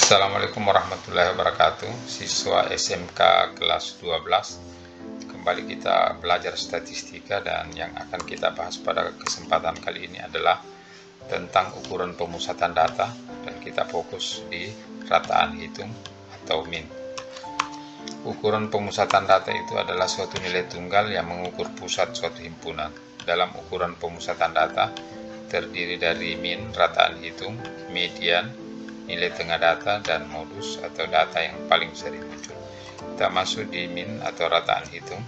Assalamualaikum warahmatullahi wabarakatuh. Siswa SMK kelas 12. Kembali kita belajar statistika, dan yang akan kita bahas pada kesempatan kali ini adalah tentang ukuran pemusatan data, dan kita fokus di rataan hitung atau min. Ukuran pemusatan data itu adalah suatu nilai tunggal yang mengukur pusat suatu himpunan. Dalam ukuran pemusatan data terdiri dari min, rataan hitung, median, nilai tengah data, dan modus atau data yang paling sering muncul. Kita masuk di min atau rataan hitung.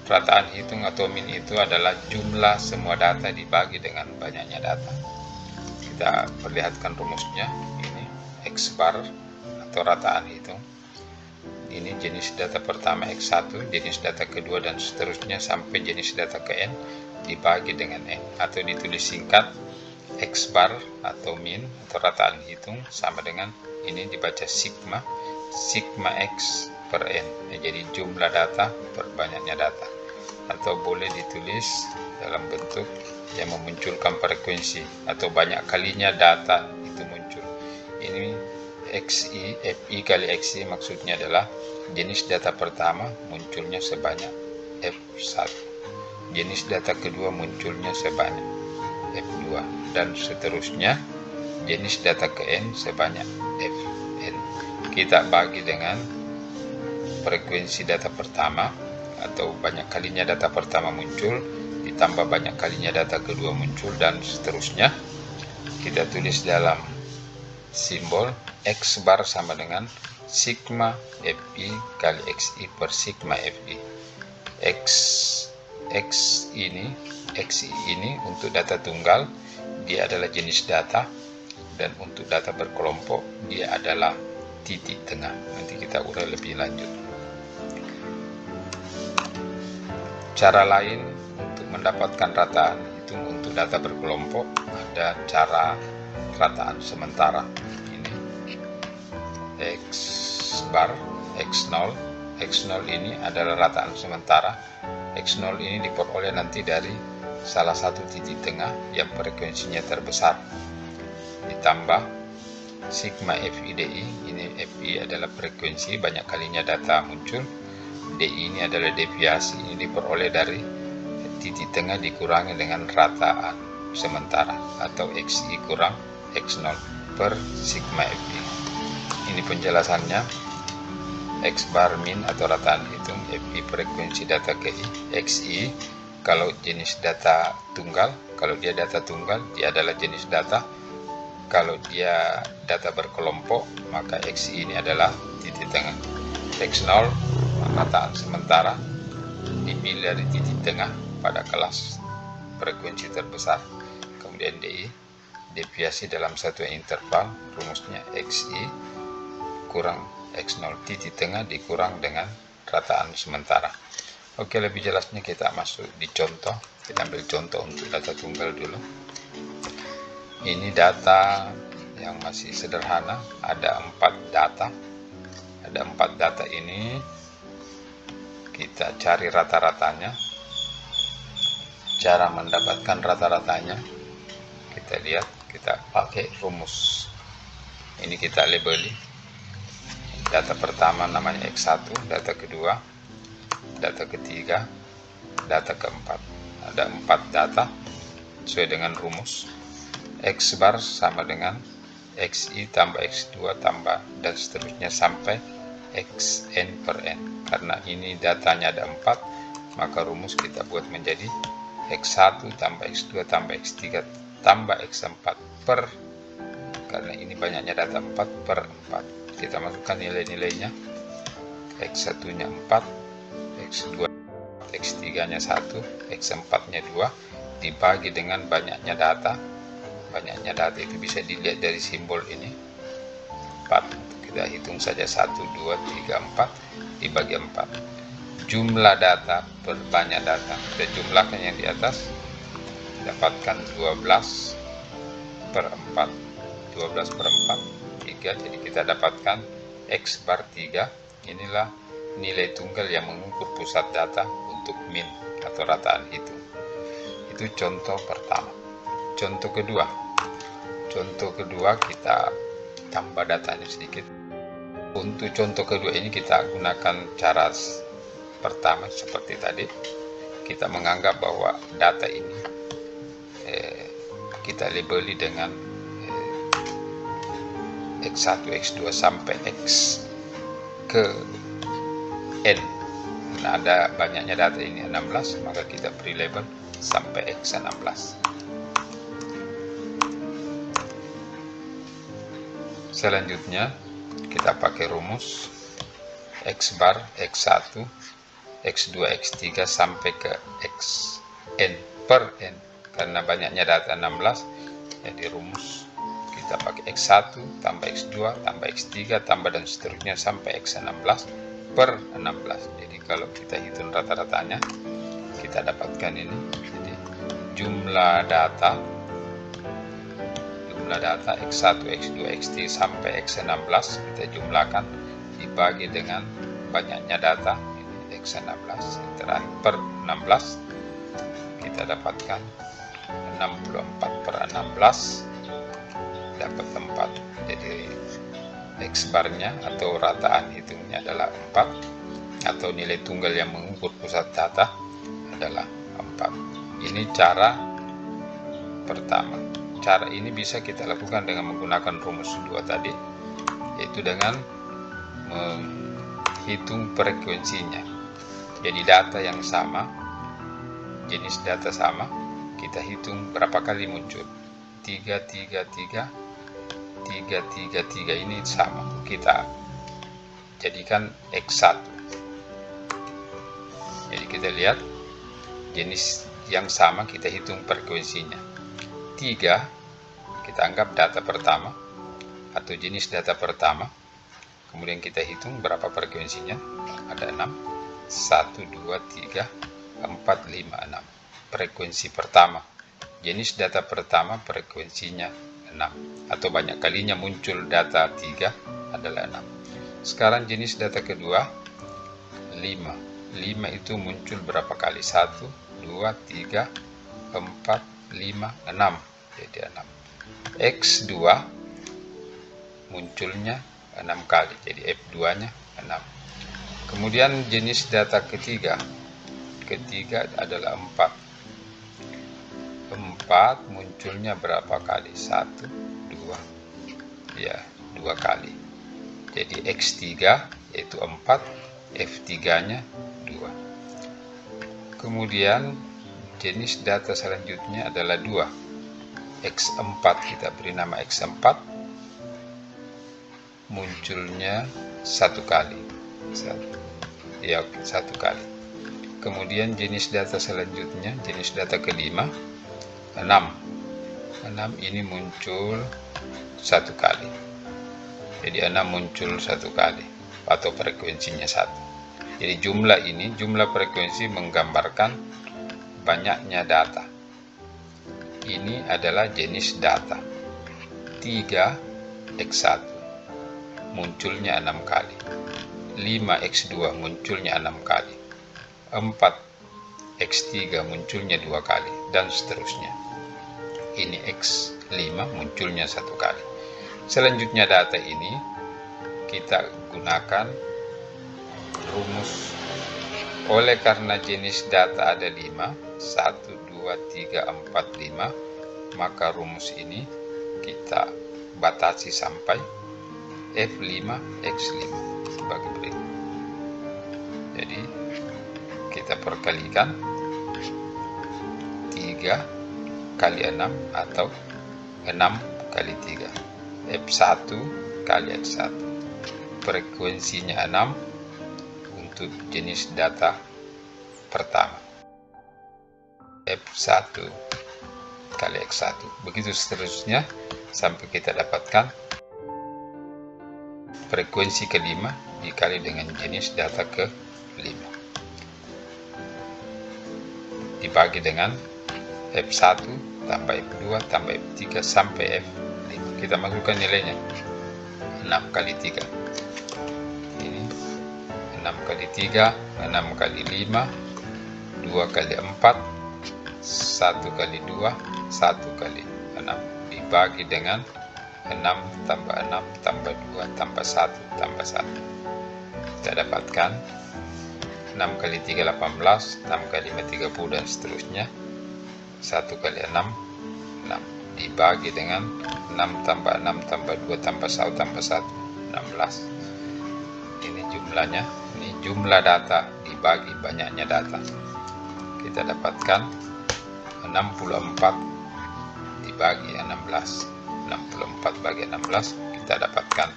Rataan hitung atau min itu adalah jumlah semua data dibagi dengan banyaknya data. Kita perlihatkan rumusnya. Ini X bar atau rataan hitung. Ini jenis data pertama X1, jenis data kedua, dan seterusnya sampai jenis data ke N dibagi dengan N, atau ditulis singkat X bar atau min atau rataan hitung sama dengan ini dibaca sigma X per N. Jadi jumlah data per banyaknya data, atau boleh ditulis dalam bentuk yang memunculkan frekuensi atau banyak kalinya data itu muncul. Ini XI, FI kali XI maksudnya adalah jenis data pertama munculnya sebanyak F1, jenis data kedua munculnya sebanyak F2, dan seterusnya jenis data ke N sebanyak Fn. Kita bagi dengan frekuensi data pertama atau banyak kalinya data pertama muncul ditambah banyak kalinya data kedua muncul, dan seterusnya. Kita tulis dalam simbol X bar sama dengan sigma Fi kali Xi per sigma Fi. XI ini untuk data tunggal dia adalah jenis data, dan untuk data berkelompok dia adalah titik tengah. Nanti kita urai lebih lanjut. Cara lain untuk mendapatkan rataan hitung untuk data berkelompok ada cara rataan sementara. Ini X bar X0. X0 ini adalah rataan sementara. X0 ini diperoleh nanti dari salah satu titik tengah yang frekuensinya terbesar ditambah sigma Fi DI. Ini Fi adalah frekuensi banyak kalinya data muncul, DI ini adalah deviasi, ini diperoleh dari titik tengah dikurangi dengan rataan sementara atau Xi kurang X0 per sigma Fi. Ini penjelasannya. X bar min atau rataan hitung, Fi frekuensi data ke Xi kalau jenis data tunggal. Kalau dia data tunggal dia adalah jenis data. Kalau dia data berkelompok maka Xi ini adalah titik tengah. X0 rataan sementara dipilih dari titik tengah pada kelas frekuensi terbesar. Kemudian DI deviasi dalam satu interval, rumusnya Xi kurang X0 titik tengah dikurang dengan rataan sementara. Oke, lebih jelasnya kita masuk di contoh. Kita ambil contoh untuk data tunggal dulu. Ini data yang masih sederhana, ada 4 data. Ada 4 data ini kita cari rata-ratanya. Cara mendapatkan rata-ratanya kita lihat, kita pakai rumus. Ini kita labeli. Data pertama namanya X1, data kedua, data ketiga, data keempat. Ada 4 data sesuai dengan rumus. X bar sama dengan Xi tambah X2 tambah dan seterusnya sampai Xn per N. Karena ini datanya ada 4, maka rumus kita buat menjadi X1 tambah X2 tambah X3 tambah X4 per, karena ini banyaknya data 4 per 4. Kita masukkan nilai-nilainya. X1 nya 4, X2, X3 nya 1, X4 nya 2 dibagi dengan banyaknya data. Banyaknya data itu bisa dilihat dari simbol ini 4. Kita hitung saja 1, 2, 3, 4 dibagi 4. Jumlah data per banyak data kita jumlahkan yang di atas, dapatkan 12 per 4. 12 per 4 3, jadi kita dapatkan X bar 3. Inilah nilai tunggal yang mengukur pusat data untuk min atau rataan hitung. Itu contoh pertama. Contoh kedua kita tambah datanya sedikit. Untuk contoh kedua ini kita gunakan cara pertama seperti tadi. Kita menganggap bahwa data ini kita labeli dengan X1, X2 sampai X ke N. Nah, ada banyaknya data ini 16, maka kita beri label sampai X16. Selanjutnya kita pakai rumus X bar X1, X2, X3 sampai ke Xn per N. Karena banyaknya data 16, jadi rumus kita pakai X1 tambah X2 tambah X3 tambah dan seterusnya sampai X16 per 16. Jadi kalau kita hitung rata-ratanya, kita dapatkan ini. Jadi jumlah data X1, X2, X3 sampai X16 kita jumlahkan dibagi dengan banyaknya data ini X16 terakhir per 16, kita dapatkan 64 per 16 dapat 4. Jadi X barnya atau rataan hitungnya adalah 4, atau nilai tunggal yang mengukur pusat data adalah 4. Ini cara pertama. Cara ini bisa kita lakukan dengan menggunakan rumus 2 tadi, yaitu dengan menghitung frekuensinya. Jadi data yang sama, jenis data sama, kita hitung berapa kali muncul. 333 ini sama, kita jadikan X1. Jadi kita lihat jenis yang sama, kita hitung frekuensinya. 3 kita anggap data pertama atau jenis data pertama, kemudian kita hitung berapa frekuensinya, ada 6, 1, 2, 3, 4, 5, 6. Frekuensi pertama, jenis data pertama frekuensinya 6, atau banyak kalinya muncul data 3 adalah 6. Sekarang jenis data kedua 5 itu muncul berapa kali? 1, 2, 3, 4, 5, 6, jadi 6. X2 munculnya 6 kali, jadi F2 nya 6. Kemudian jenis data ketiga adalah 4 munculnya berapa kali? 1, 2, ya 2 kali. Jadi X3 yaitu 4, F3 nya 2. Kemudian jenis data selanjutnya adalah 2, X4, kita beri nama X4, munculnya 1 kali, 1 kali. Kemudian jenis data selanjutnya, jenis data kelima 6 ini muncul 1 kali, jadi 6 muncul 1 kali atau frekuensinya 1. Jadi jumlah frekuensi menggambarkan banyaknya data. Ini adalah jenis data. 3 X1 munculnya 6 kali, 5 X2 munculnya 6 kali, 4 X3 munculnya 2 kali, dan seterusnya. Ini X5 munculnya 1 kali. Selanjutnya data ini kita gunakan rumus. Oleh karena jenis data ada 5, 1, 2, 3, 4, 5, maka rumus ini kita batasi sampai F5, X5 sebagai berikut. Jadi kita perkalikan 3 kali 6 atau 6 kali 3, F1 kali X1. Frekuensinya 6 untuk jenis data pertama, F1 kali X1. Begitu seterusnya sampai kita dapatkan frekuensi kelima dikali dengan jenis data kelima, dibagi dengan F1 tambah F2 tambah F3 sampai F5. Kita masukkan nilainya 6 kali 3. Ini 6 kali 3, 6 kali 5, 2 kali 4, 1 kali 2, 1 kali 6 dibagi dengan 6 tambah 6 tambah 2 tambah 1 tambah 1. Kita dapatkan 6 kali 3 18, 6 kali 5 30 dan seterusnya. 1 kali 6 6 dibagi dengan 6 tambah 6 tambah 2 tambah 1 tambah 1 16. Ini jumlahnya, ini jumlah data dibagi banyaknya data. Kita dapatkan 64 dibagi 16. 64 bagi 16 kita dapatkan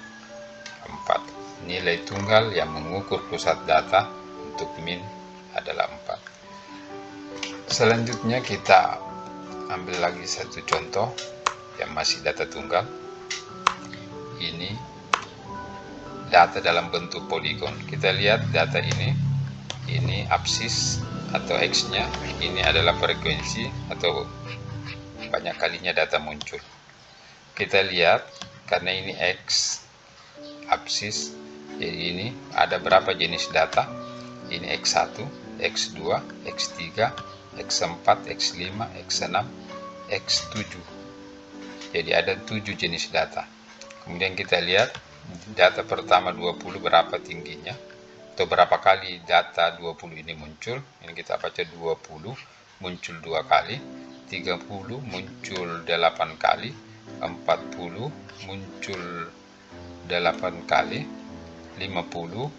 4. Nilai tunggal yang mengukur pusat data untuk min adalah 4. Selanjutnya kita ambil lagi satu contoh yang masih data tunggal. Ini data dalam bentuk poligon. Kita lihat data ini absis atau X-nya, ini adalah frekuensi atau banyak kalinya data muncul. Kita lihat karena ini X absis, jadi ini ada berapa jenis data. Ini X1, X2, X3, X4, X5, X6, X7. Jadi ada 7 jenis data. Kemudian kita lihat data pertama 20 berapa tingginya, atau berapa kali data 20 ini muncul. Ini kita baca 20 muncul 2 kali, 30 muncul 8 kali, 40 muncul 8 kali, 50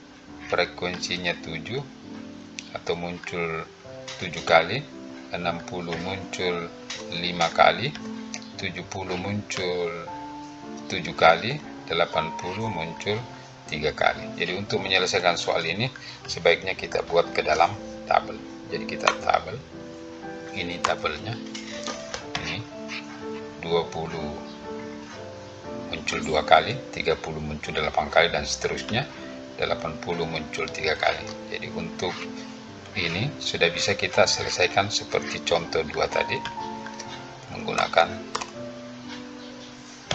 frekuensinya 7 atau muncul 7 kali, 60 muncul 5 kali, 70 muncul 7 kali, 80 muncul 3 kali. Jadi untuk menyelesaikan soal ini sebaiknya kita buat ke dalam tabel. Jadi kita tabel, ini tabelnya, ini 20 muncul 2 kali, 30 muncul 8 kali dan seterusnya, 80 muncul 3 kali. Jadi untuk ini sudah bisa kita selesaikan seperti contoh 2 tadi menggunakan,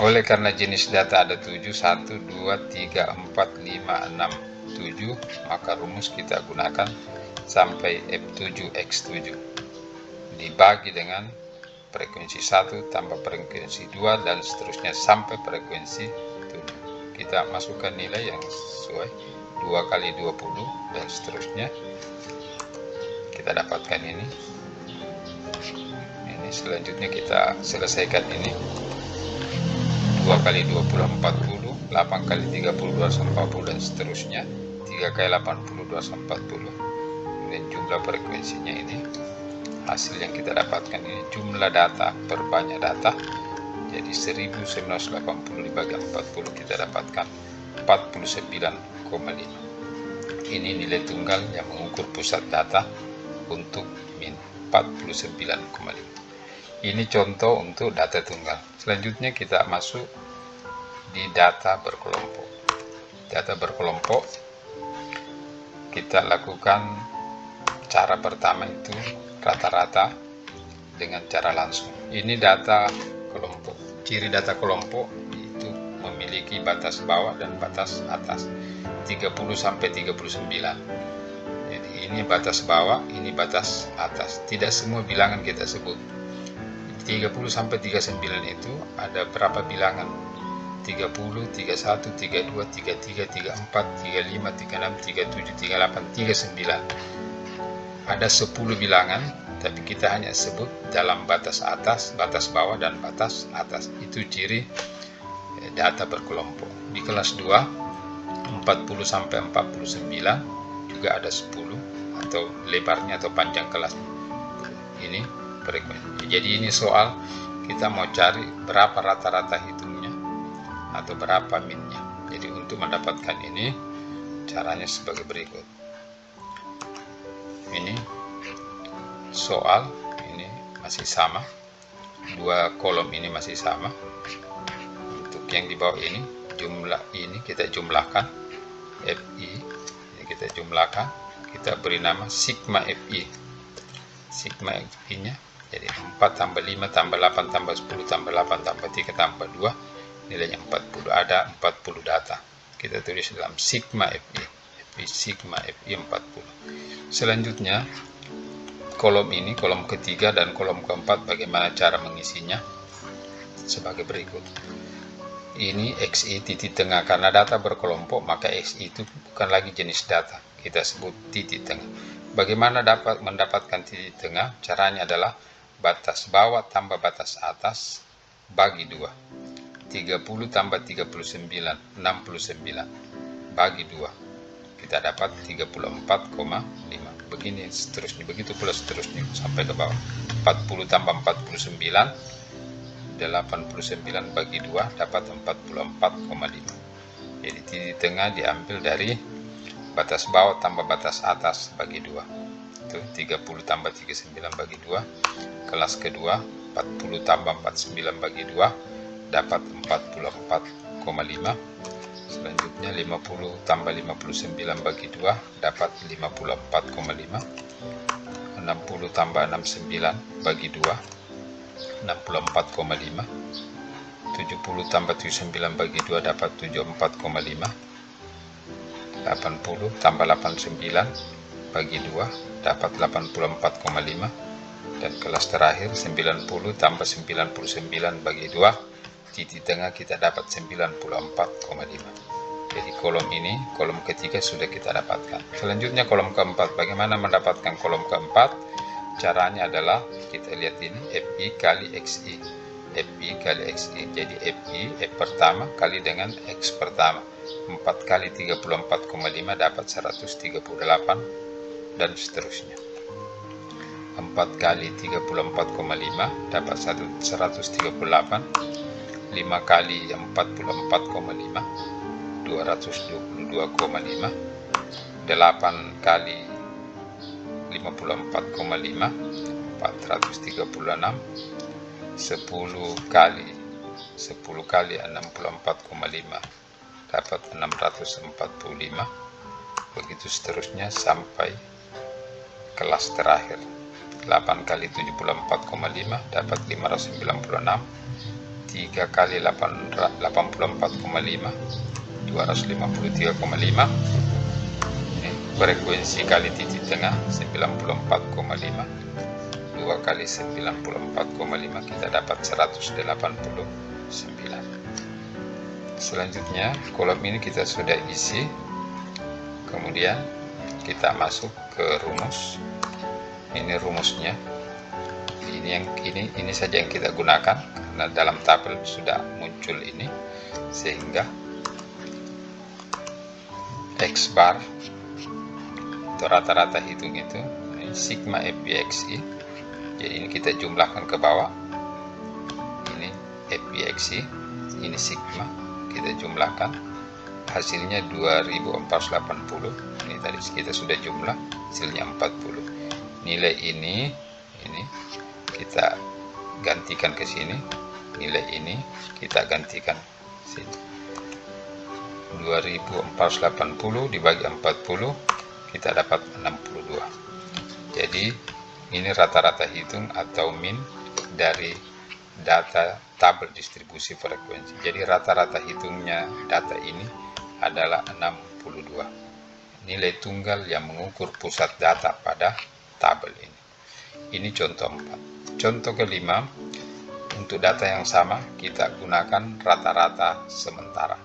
oleh karena jenis data ada 7, 1, 2, 3, 4, 5, 6, 7, maka rumus kita gunakan sampai F7X7 dibagi dengan frekuensi 1 tambah frekuensi 2 dan seterusnya sampai frekuensi 7. Kita masukkan nilai yang sesuai, 2 kali 20 dan seterusnya. Kita dapatkan ini. Selanjutnya kita selesaikan ini. 2 kali 20 40, 8 kali 30 240 dan seterusnya, 3 kali 80 240. Kemudian jumlah frekuensinya ini. Hasil yang kita dapatkan ini jumlah data per banyak data. Jadi 1980 dibagi 40 kita dapatkan 49,5. Ini nilai tunggal yang mengukur pusat data untuk min 49,5. Ini contoh untuk data tunggal. Selanjutnya kita masuk di data berkelompok. Data berkelompok kita lakukan cara pertama itu rata-rata dengan cara langsung. Ini data kelompok. Ciri data kelompok itu memiliki batas bawah dan batas atas 30 sampai 39. Jadi ini batas bawah, ini batas atas. Tidak semua bilangan kita sebut. 30 sampai 39 itu ada berapa bilangan? 30, 31, 32, 33, 34, 35, 36, 37, 38, 39. Ada 10 bilangan, tapi kita hanya sebut dalam batas atas, batas bawah, dan batas atas. Itu ciri data berkelompok. Di kelas 2, 40 sampai 49 juga ada 10, atau lebarnya atau panjang kelasnya. Ini frekuensi. Jadi ini soal kita mau cari berapa rata-rata hitungnya atau berapa minnya. Jadi untuk mendapatkan ini caranya sebagai berikut. Ini soal ini masih sama, 2 kolom ini masih sama. Untuk yang di bawah ini jumlah ini kita jumlahkan, FI ini kita jumlahkan, kita beri nama sigma FI. Sigma FI nya jadi 4 tambah 5 tambah 8 tambah 10 tambah 8 tambah 3 tambah 2, nilainya 40. Ada 40 data. Kita tulis dalam sigma FI. FI sigma FI 40. Selanjutnya kolom ini, kolom ketiga dan kolom keempat, bagaimana cara mengisinya? Sebagai berikut. ini XI titik tengah. Karena data berkelompok, maka XI itu bukan lagi jenis data, kita sebut titik tengah. Bagaimana dapat mendapatkan titik tengah? Caranya adalah batas bawah tambah batas atas bagi 2. 30 tambah 39, 69 bagi 2. Kita dapat 34,5. Begini seterusnya, begitu pula seterusnya sampai ke bawah. 40 tambah 49, 89 bagi 2 dapat 44,5. Jadi titik tengah diambil dari batas bawah tambah batas atas bagi 2. Itu 30 tambah 39 bagi 2. Kelas kedua 40 tambah 49 bagi 2 dapat 44,5. Selanjutnya 50 tambah 59 bagi 2 dapat 54,5. 60 tambah 69 bagi 2 64,5. 70 tambah 79 bagi 2 dapat 74,5. 80 tambah 89 bagi 2 dapat 84,5. Dan kelas terakhir 90 tambah 99 bagi 2, titik tengah kita dapat 94,5. Jadi kolom ini, kolom ketiga sudah kita dapatkan. Selanjutnya kolom keempat. Bagaimana mendapatkan kolom keempat? Caranya adalah kita lihat ini FI kali XI. FI kali XI. Jadi FI F pertama kali dengan X pertama. 4 kali 34,5 dapat 138 dan seterusnya. 4 kali 34,5 dapat 138. 5 kali 44,5 222,5. 8 kali 54,5 436. 10 kali 64,5 dapat 645. Begitu seterusnya sampai kelas terakhir. 8 kali 74,5 dapat 596. 3 kali 84,5 253,5. Ini frekuensi kali titik tengah 94,5. 2 kali 94,5 kita dapat 189. Selanjutnya kolom ini kita sudah isi. Kemudian kita masuk ke rumus. Ini rumusnya. Ini saja yang kita gunakan karena dalam tabel sudah muncul ini, sehingga X bar atau rata-rata hitung itu ini sigma FPXI. Jadi ini kita jumlahkan ke bawah. Ini FPXI, ini sigma, kita jumlahkan. Hasilnya 2480. Ini tadi kita sudah jumlah, hasilnya 40. Nilai ini kita gantikan ke sini. Nilai ini kita gantikan sini. 2480 dibagi 40 kita dapat 62. Jadi ini rata-rata hitung atau min dari data tabel distribusi frekuensi. Jadi rata-rata hitungnya data ini adalah 62. Nilai tunggal yang mengukur pusat data pada tabel ini. Ini contoh 4. Contoh kelima, untuk data yang sama kita gunakan rata-rata sementara.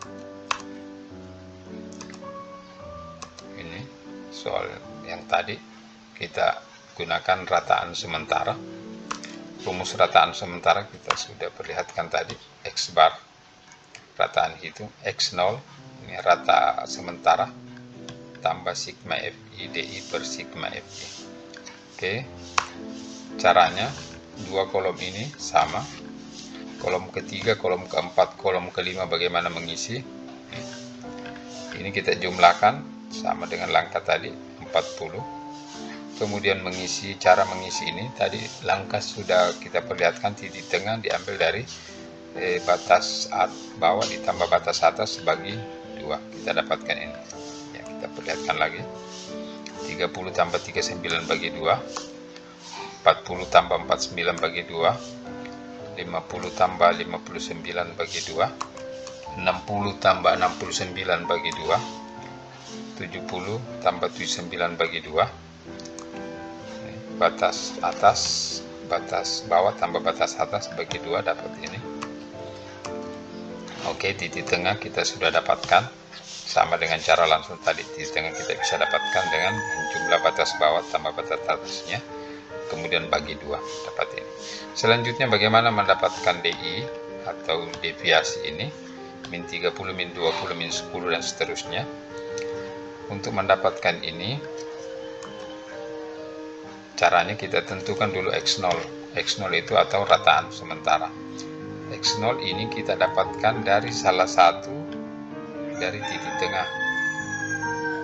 Ini soal yang tadi kita gunakan rataan sementara. Rumus rataan sementara kita sudah perlihatkan tadi. X bar rataan hitung, X0 ini rata sementara tambah sigma FI DI per sigma FI. Oke, caranya dua kolom ini sama. Kolom ketiga, kolom keempat, kolom kelima bagaimana mengisi? Ini kita jumlahkan sama dengan langkah tadi 40. Kemudian mengisi, cara mengisi ini tadi langkah sudah kita perlihatkan, titik tengah diambil dari batas bawah ditambah batas atas bagi 2. Kita dapatkan ini. Ya, kita perlihatkan lagi. 30 tambah 39 bagi 2. 40 tambah 49 bagi 2. 50 tambah 59 bagi 2. 60 tambah 69 bagi 2. 70 tambah 79 bagi 2. Batas atas, batas bawah tambah batas atas bagi 2 dapat ini. Oke, titik tengah kita sudah dapatkan. Sama dengan cara langsung tadi, titik tengah kita bisa dapatkan dengan jumlah batas bawah tambah batas atasnya, kemudian bagi 2, dapat ini. Selanjutnya bagaimana mendapatkan DI atau deviasi ini, min 30, min 20, min 10, dan seterusnya. Untuk mendapatkan ini, caranya kita tentukan dulu X0. X0 itu atau rataan sementara. X0 ini kita dapatkan dari salah satu dari titik tengah.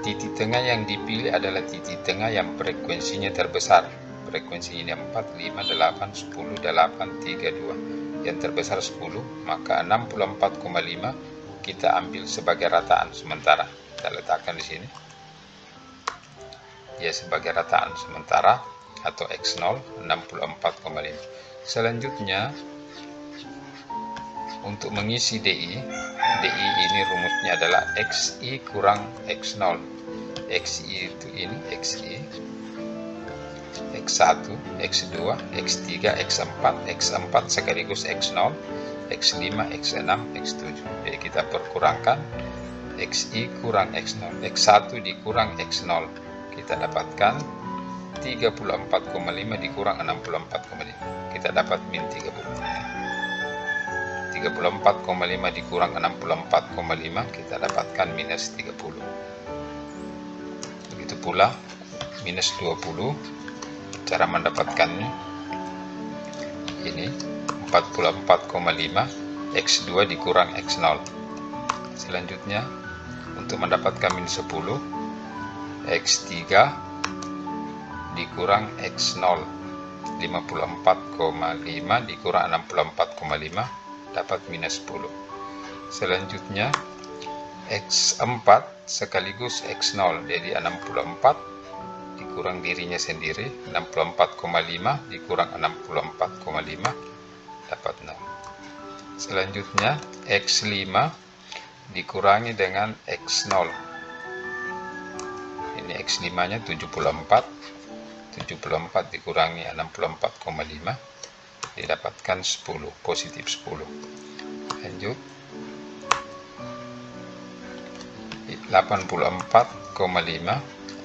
Titik tengah yang dipilih adalah titik tengah yang frekuensinya terbesar. Frekuensinya 4, 5, 8, 10, 8, 3, 2. Yang terbesar 10, maka 64,5 kita ambil sebagai rataan sementara. Kita letakkan di sini. Ya, sebagai rataan sementara atau X0 64,5. Selanjutnya untuk mengisi DI ini rumusnya adalah XI kurang X0. XI itu ini XI, X1, X2, X3, X4, X4 sekaligus X0, X5, X6, X7. Jadi kita perkurangkan XI kurang X0. X1 dikurang X0. Kita dapatkan 34,5 dikurang 64,5. Kita dapat min 30. 34,5 dikurang 64,5 kita dapatkan minus 30. Begitu pula minus 20. Cara mendapatkannya ini 44,5 X2 dikurang X0. Selanjutnya untuk mendapatkan min 10, X3 dikurang X0, 54,5 dikurang 64,5 dapat minus 10. Selanjutnya X4 sekaligus X0, jadi 64 dikurang dirinya sendiri, 64,5 dikurang 64,5 dapat 0. Selanjutnya X5 dikurangi dengan X0. Ini X5 nya 74 dikurangi 64,5 didapatkan 10, positif 10. Lanjut 84,5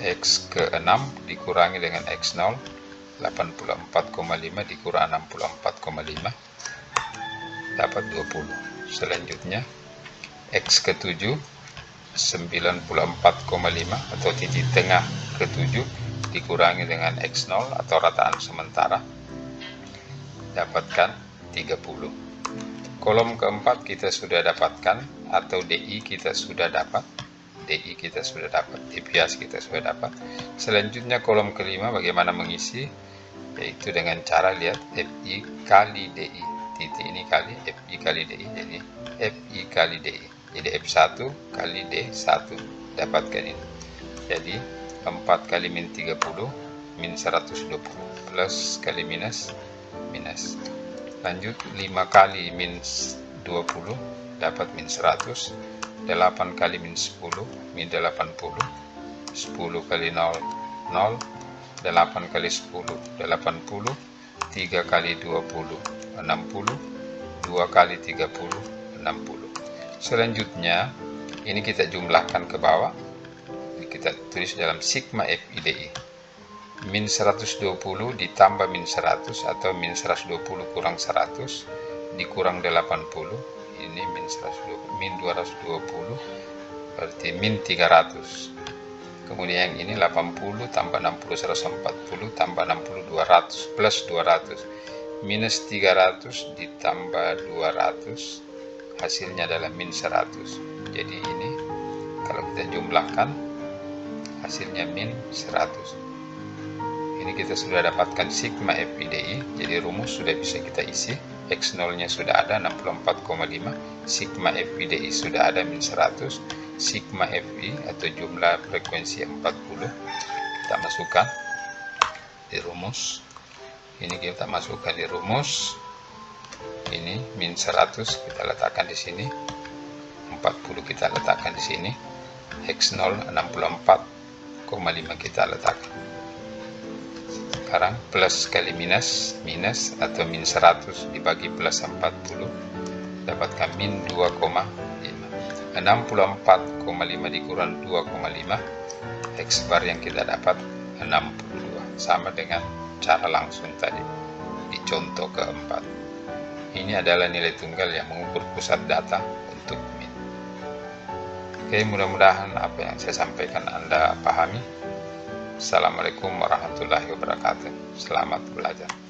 X ke 6 dikurangi dengan X0, 84,5 dikurang 64,5 dapat 20. Selanjutnya X ke 7 94,5 atau titik tengah ke 7 dikurangi dengan X0 atau rataan sementara dapatkan 30. Kolom keempat kita sudah dapatkan atau DI kita sudah dapat. Deviasi kita sudah dapat. Selanjutnya kolom kelima bagaimana mengisi, yaitu dengan cara lihat FI kali DI. Titik ini kali FI kali DI, jadi FI kali DI. Jadi F1 kali D1 dapatkan ini. Jadi 4 kali min 30 min 120 plus kali minus minus. Lanjut 5 kali min 20 dapat min 100. 8 kali min 10 min 80. 10 kali 0 0. 8 kali 10 80. 3 kali 20 60. 2 kali 30 60. Selanjutnya ini kita jumlahkan ke bawah. Kita tulis dalam sigma FIDI. Min 120 ditambah min 100 atau min 120 kurang 100 dikurang 80. Ini min 120, min 220 berarti min 300. Kemudian yang ini 80 tambah 60 140 tambah 60 200 plus 200 minus 300 ditambah 200 hasilnya adalah min 100. Jadi ini kalau kita jumlahkan hasilnya min 100. Ini kita sudah dapatkan sigma FIDI. Jadi rumus sudah bisa kita isi. X0 nya sudah ada 64,5, sigma FIDI sudah ada min 100, sigma FI atau jumlah frekuensi 40 kita masukkan di rumus. Ini kita masukkan di rumus. Ini min 100 kita letakkan di sini, 40 kita letakkan di sini, X0 64,5 kita letakkan. Sekarang plus kali minus, minus atau min 100 dibagi plus 40 dapatkan min 2,5. 64,5 dikurang 2,5, X bar yang kita dapat 62, sama dengan cara langsung tadi di contoh keempat. Ini adalah nilai tunggal yang mengukur pusat data untuk min. Oke, mudah-mudahan apa yang saya sampaikan Anda pahami. Assalamualaikum warahmatullahi wabarakatuh. Selamat belajar.